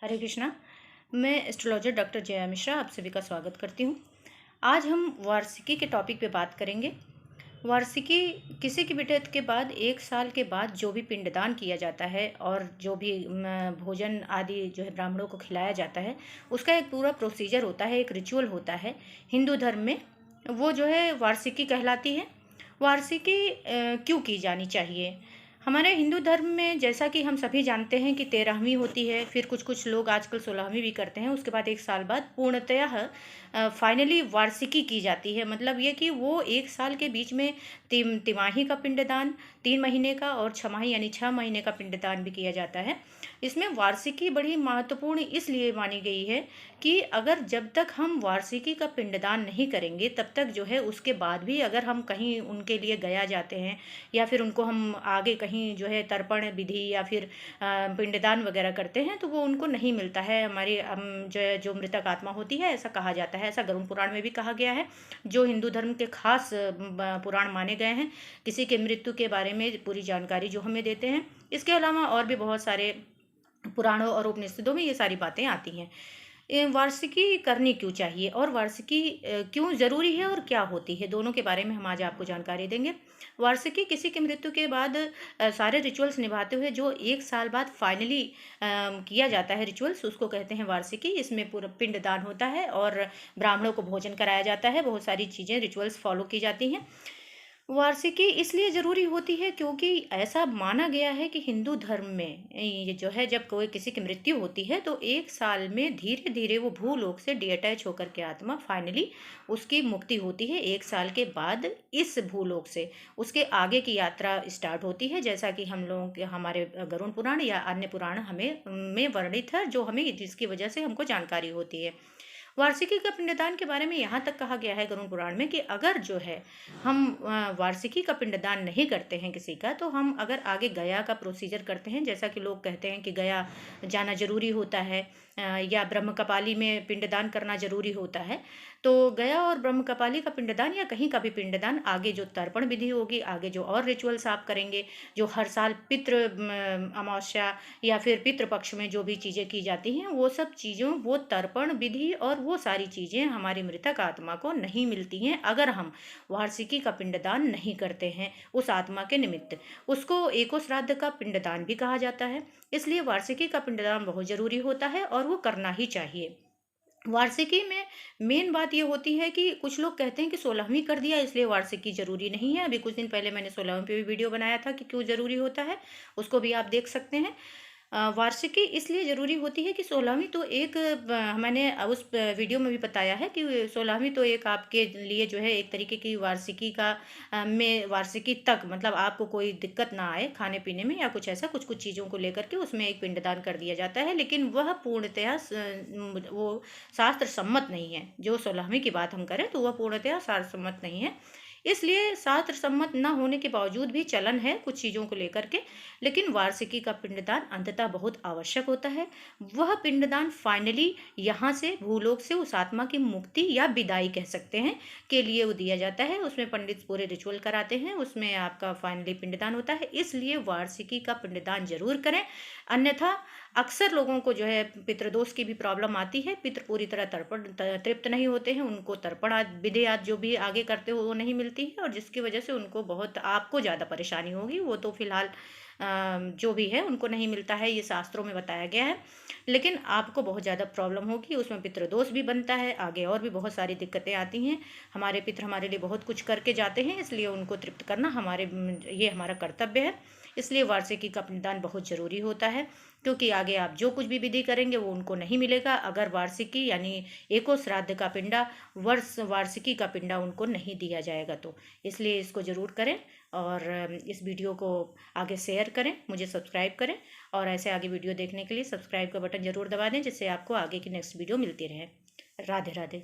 हरे कृष्णा। मैं astrologer doctor Jaya Mishra आप सभी का स्वागत करती हूँ। आज हम वार्षिकी के टॉपिक पे बात करेंगे। वार्षिकी किसी की भी डेथ के बाद 1 साल के बाद जो भी पिंडदान किया जाता है और जो भी भोजन आदि जो है ब्राह्मणों को खिलाया जाता है, उसका एक पूरा प्रोसीजर होता है, एक रिचुअल होता है हिंदू धर्म में। वो जो है वार्षिकी कहलाती है। वार्षिकी क्यों की जानी चाहिए? हमारे हिंदू धर्म में जैसा कि हम सभी जानते हैं कि 13वीं होती है, फिर कुछ कुछ लोग आजकल 16वीं भी करते हैं, उसके बाद 1 साल बाद पूर्णतः फाइनली वार्षिकी की जाती है। मतलब ये कि वो 1 साल के बीच में तिमाही का पिंडदान, 3 महीने का और छमाही यानी 6 महीने का पिंडदान भी किया जाता है। इसमें वार्षिकी बड़ी महत्वपूर्ण इसलिए मानी गई है कि अगर जब तक हम वार्षिकी का पिंडदान नहीं करेंगे तब तक जो है उसके बाद भी अगर हम कहीं उनके लिए गया जाते हैं या फिर उनको हम आगे कहीं जो है तर्पण विधि या फिर पिंडदान वगैरह करते हैं तो वो उनको नहीं मिलता है। हमारी जो मृतक आत्मा होती है, ऐसा कहा जाता है, ऐसा गरुड़ पुराण में भी कहा गया है, जो हिंदू धर्म के खास पुराण माने गए हैं, किसी के मृत्यु के बारे में पूरी जानकारी जो हमें देते हैं। इसके अलावा और भी बहुत सारे पुराणों और उपनिषदों में ये सारी बातें आती हैं। वार्षिकी करनी क्यों चाहिए और वार्षिकी क्यों ज़रूरी है और क्या होती है, दोनों के बारे में हम आज आपको जानकारी देंगे। वार्षिकी किसी की मृत्यु के बाद सारे रिचुअल्स निभाते हुए जो 1 साल बाद फाइनली किया जाता है रिचुअल्स, उसको कहते हैं वार्षिकी। इसमें पूरा पिंडदान होता है और ब्राह्मणों को भोजन कराया जाता है, बहुत सारी चीज़ें रिचुअल्स फॉलो की जाती हैं। वार्षिकी इसलिए ज़रूरी होती है क्योंकि ऐसा माना गया है कि हिंदू धर्म में ये जो है जब कोई किसी की मृत्यु होती है तो 1 साल में धीरे धीरे वो भूलोक से डिअटैच होकर के आत्मा फाइनली उसकी मुक्ति होती है। 1 साल के बाद इस भूलोक से उसके आगे की यात्रा स्टार्ट होती है, जैसा कि हम लोगों के हमारे गरुड़ पुराण या अन्य पुराण हमें में वर्णित है, जो हमें जिसकी वजह से हमको जानकारी होती है। वार्षिकी का पिंडदान के बारे में यहाँ तक कहा गया है गरुड़ पुराण में कि अगर जो है हम वार्षिकी का पिंडदान नहीं करते हैं किसी का, तो हम अगर आगे गया का प्रोसीजर करते हैं, जैसा कि लोग कहते हैं कि गया जाना जरूरी होता है या ब्रह्म कपाली में पिंडदान करना जरूरी होता है, तो गया और ब्रह्म कपाली का पिंडदान या कहीं का भी पिंडदान, आगे जो तर्पण विधि होगी, आगे जो और रिचुअल्स आप करेंगे, जो हर साल पितृ अमावस्या या फिर पितृपक्ष में जो भी चीज़ें की जाती हैं, वो सब चीज़ों वो तर्पण विधि और वो सारी चीज़ें हमारी मृतक आत्मा को नहीं मिलती हैं अगर हम वार्षिकी का पिंडदान नहीं करते हैं उस आत्मा के निमित्त। उसको एको श्राद्ध का पिंडदान भी कहा जाता है। इसलिए वार्षिकी का पिंडदान बहुत ज़रूरी होता है और वो करना ही चाहिए। वार्षिकी में मेन बात ये होती है कि कुछ लोग कहते हैं कि 16वीं कर दिया इसलिए वार्षिकी ज़रूरी नहीं है। अभी कुछ दिन पहले मैंने 16वीं पे भी वीडियो बनाया था कि क्यों ज़रूरी होता है, उसको भी आप देख सकते हैं। वार्षिकी इसलिए ज़रूरी होती है कि 16वीं तो एक मैंने उस वीडियो में भी बताया है कि 16वीं तो एक आपके लिए जो है एक तरीके की वार्षिकी का में वार्षिकी तक मतलब आपको कोई दिक्कत ना आए खाने पीने में या कुछ ऐसा, कुछ कुछ चीज़ों को लेकर के उसमें एक पिंडदान कर दिया जाता है, लेकिन वह पूर्णतया वो शास्त्र सम्मत नहीं है। जो 16वीं की बात हम करें तो वह पूर्णतया शास्त्र सम्मत नहीं है। इसलिए शास्त्र सम्मत न होने के बावजूद भी चलन है कुछ चीज़ों को लेकर के, लेकिन वार्षिकी का पिंडदान अंततः बहुत आवश्यक होता है। वह पिंडदान फाइनली यहाँ से भूलोक से उस आत्मा की मुक्ति या विदाई कह सकते हैं के लिए वो दिया जाता है। उसमें पंडित पूरे रिचुअल कराते हैं, उसमें आपका फाइनली पिंडदान होता है। इसलिए वार्षिकी का पिंडदान जरूर करें, अन्यथा अक्सर लोगों को जो है पितृदोष की भी प्रॉब्लम आती है। पितृ पूरी तरह तृप्त नहीं होते हैं, उनको तर्पण विधि आदि जो भी आगे करते हो वो नहीं मिलती है और जिसकी वजह से उनको बहुत आपको ज़्यादा परेशानी होगी। वो तो फिलहाल जो भी है उनको नहीं मिलता है, ये शास्त्रों में बताया गया है, लेकिन आपको बहुत ज़्यादा प्रॉब्लम होगी। उसमें पितृदोष भी बनता है, आगे और भी बहुत सारी दिक्कतें आती हैं। हमारे पितृ हमारे लिए बहुत कुछ करके जाते हैं, इसलिए उनको तृप्त करना ये हमारा कर्तव्य है। इसलिए वार्षिकी का पिंडदान बहुत ज़रूरी होता है, क्योंकि आगे आप जो कुछ भी विधि करेंगे वो उनको नहीं मिलेगा अगर वार्षिकी यानी एको श्राद्ध का पिंडा वार्षिकी का पिंडा उनको नहीं दिया जाएगा तो। इसलिए इसको ज़रूर करें और इस वीडियो को आगे शेयर करें, मुझे सब्सक्राइब करें और ऐसे आगे वीडियो देखने के लिए सब्सक्राइब का बटन ज़रूर दबा दें, जिससे आपको आगे की नेक्स्ट वीडियो मिलती रहे। राधे राधे।